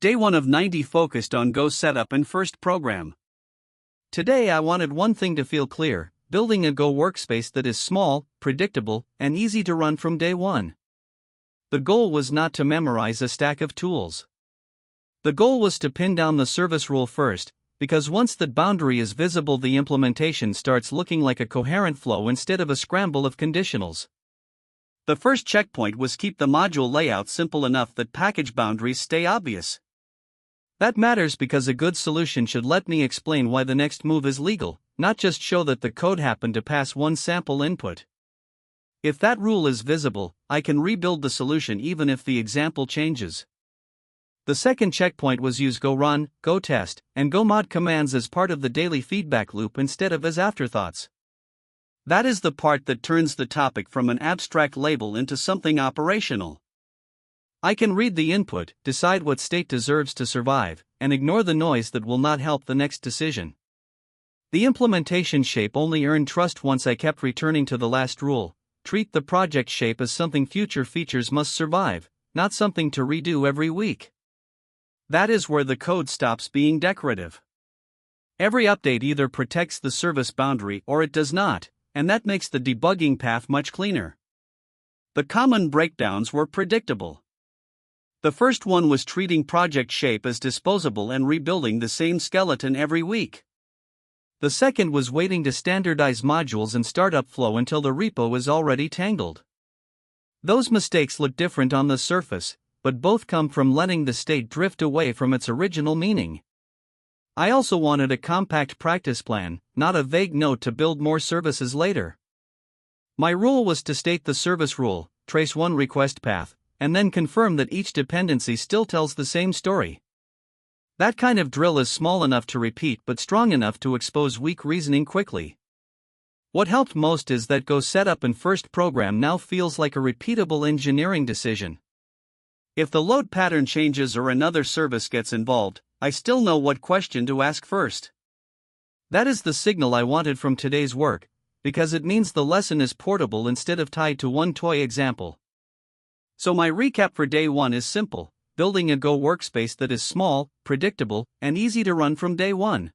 Day 1 of 90 focused on Go setup and first program. Today I wanted one thing to feel clear: building a Go workspace that is small, predictable, and easy to run from day one. The goal was not to memorize a stack of tools. The goal was to pin down the service rule first, because once that boundary is visible, the implementation starts looking like a coherent flow instead of a scramble of conditionals. The first checkpoint was keep the module layout simple enough that package boundaries stay obvious. That matters because a good solution should let me explain why the next move is legal, not just show that the code happened to pass one sample input. If that rule is visible, I can rebuild the solution even if the example changes. The second checkpoint was use go run, go test, and go mod commands as part of the daily feedback loop instead of as afterthoughts. That is the part that turns the topic from an abstract label into something operational. I can read the input, decide what state deserves to survive, and ignore the noise that will not help the next decision. The implementation shape only earned trust once I kept returning to the last rule: treat the project shape as something future features must survive, not something to redo every week. That is where the code stops being decorative. Every update either protects the service boundary or it does not, and that makes the debugging path much cleaner. The common breakdowns were predictable. The first one was treating project shape as disposable and rebuilding the same skeleton every week. The second was waiting to standardize modules and startup flow until the repo is already tangled. Those mistakes look different on the surface, but both come from letting the state drift away from its original meaning. I also wanted a compact practice plan, not a vague note to build more services later. My rule was to state the service rule, trace one request path, and then confirm that each dependency still tells the same story. That kind of drill is small enough to repeat but strong enough to expose weak reasoning quickly. What helped most is that Go setup and first program now feels like a repeatable engineering decision. If the load pattern changes or another service gets involved, I still know what question to ask first. That is the signal I wanted from today's work, because it means the lesson is portable instead of tied to one toy example. So my recap for day 1 is simple: building a Go workspace that is small, predictable, and easy to run from day one.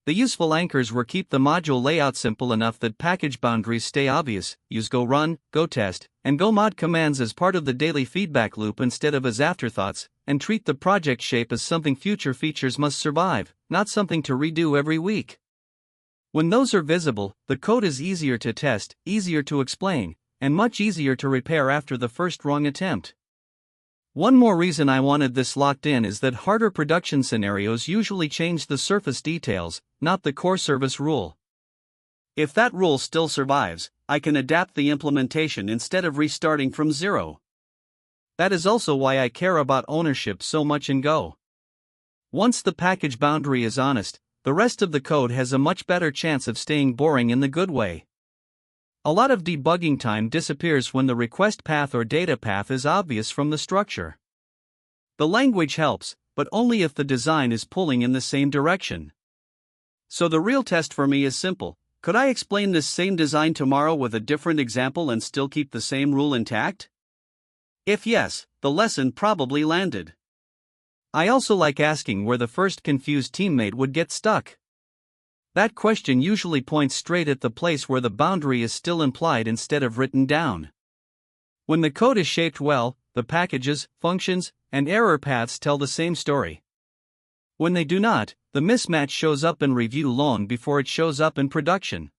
The useful anchors were keep the module layout simple enough that package boundaries stay obvious, use go run, go test, and go mod commands as part of the daily feedback loop instead of as afterthoughts, and treat the project shape as something future features must survive, not something to redo every week. When those are visible, the code is easier to test, easier to explain, and much easier to repair after the first wrong attempt. One more reason I wanted this locked in is that harder production scenarios usually change the surface details, not the core service rule. If that rule still survives, I can adapt the implementation instead of restarting from zero. That is also why I care about ownership so much in Go. Once the package boundary is honest, the rest of the code has a much better chance of staying boring in the good way. A lot of debugging time disappears when the request path or data path is obvious from the structure. The language helps, but only if the design is pulling in the same direction. So the real test for me is simple: could I explain this same design tomorrow with a different example and still keep the same rule intact? If yes, the lesson probably landed. I also like asking where the first confused teammate would get stuck. That question usually points straight at the place where the boundary is still implied instead of written down. When the code is shaped well, the packages, functions, and error paths tell the same story. When they do not, the mismatch shows up in review long before it shows up in production.